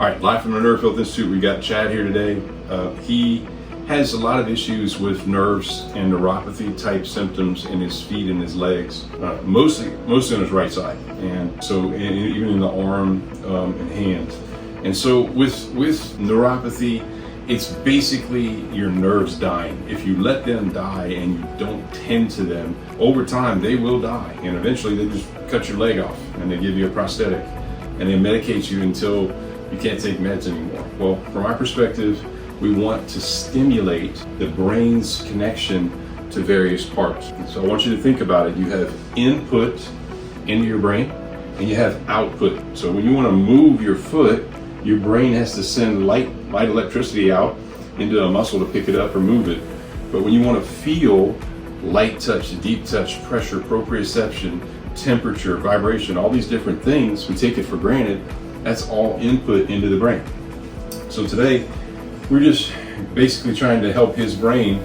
All right, live from the Neuropathy Institute, we got Chad here today. He has a lot of issues with nerves and neuropathy type symptoms in his feet and his legs, mostly on his right side, and so even in the arm and hands. And so with neuropathy, it's basically your nerves dying. If you let them die and you don't tend to them, over time they will die, and eventually they just cut your leg off and they give you a prosthetic and they medicate you until you can't take meds anymore. Well, from our perspective, we want to stimulate the brain's connection to various parts. And so I want you to think about it. You have input into your brain and you have output. So when you want to move your foot, your brain has to send light electricity out into a muscle to pick it up or move it. But when you want to feel light touch, deep touch, pressure, proprioception, temperature, vibration, all these different things, we take it for granted. That's all input into the brain. So today, we're just basically trying to help his brain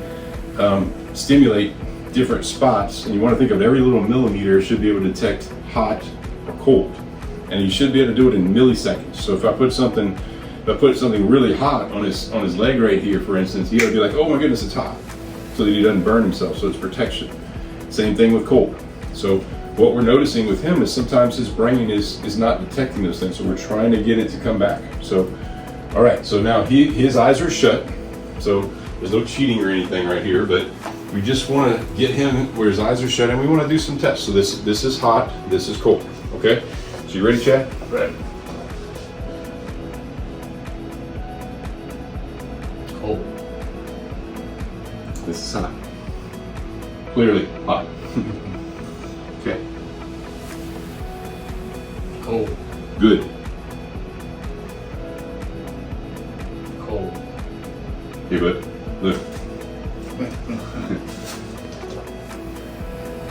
stimulate different spots. And you want to think of every little millimeter should be able to detect hot or cold. And you should be able to do it in milliseconds. So if I put something really hot on his leg right here, for instance, he'll be like, oh my goodness, it's hot. So that he doesn't burn himself, so it's protection. Same thing with cold. So what we're noticing with him is sometimes his brain is not detecting those things. So we're trying to get it to come back. So, all right, so now his eyes are shut. So there's no cheating or anything right here, but we just want to get him where his eyes are shut, and we want to do some tests. So this is hot, this is cold, okay? So you ready, Chad? Ready. Cold. This is hot. Clearly hot. Okay. Cold. Good. Cold. Hey, bud. Look.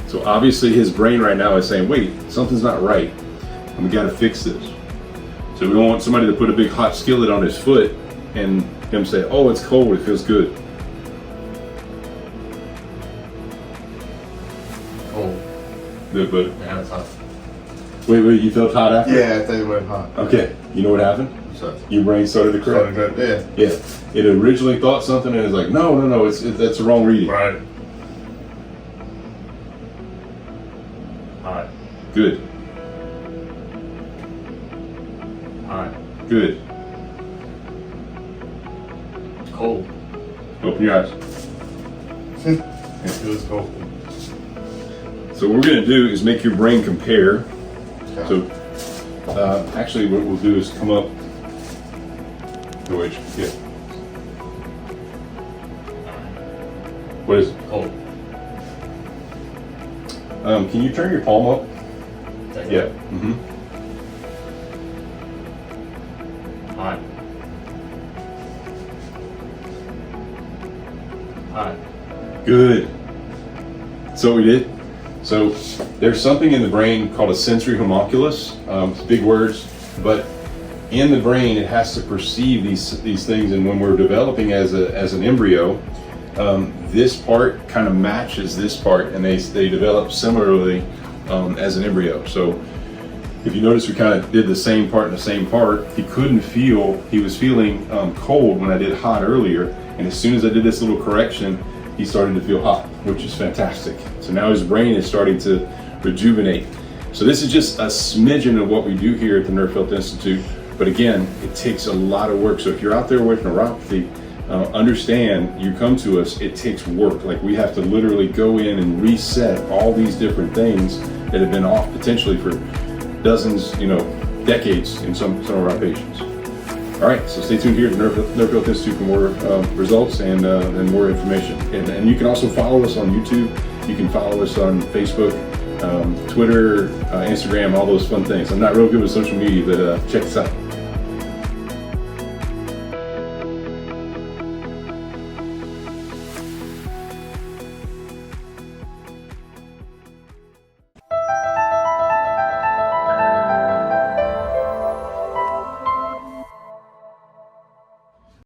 So obviously his brain right now is saying, wait, something's not right. And we got to fix this. So we don't want somebody to put a big hot skillet on his foot and him say, oh, it's cold, it feels good. Cold. Good, bud. Yeah, it's hot. Wait, you felt hot after? Yeah, I think it went hot. Okay, you know what happened? So, Your brain started to crack. yeah. It originally thought something and it's like, no, that's the wrong reading. Right. Hot. Good, Hot. good. Cold. Open your eyes. It feels cold. So what we're gonna do is make your brain compare. So actually what we'll do is come up. No, wait, yeah. What is it? Cold. Can you turn your palm up? Yeah. Mm-hmm. Hot. Hot. Good. So what we did. So there's something in the brain called a sensory homunculus. It's big words, but in the brain it has to perceive these things. And when we're developing as an embryo, this part kind of matches this part, and they develop similarly as an embryo. So if you notice, we kind of did the same part and the same part. He was feeling cold when I did hot earlier, and as soon as I did this little correction, he started to feel hot, which is fantastic. So now his brain is starting to rejuvenate. So this is just a smidgen of what we do here at the Neuropathy Institute. But again, it takes a lot of work. So if you're out there with neuropathy, understand, you come to us, it takes work. Like, we have to literally go in and reset all these different things that have been off potentially for dozens, decades in some of our patients. All right, so stay tuned here at the Neuropathy Institute for more results and more information. And you can also follow us on YouTube. You can follow us on Facebook, Twitter, Instagram, all those fun things. I'm not real good with social media, but check us out.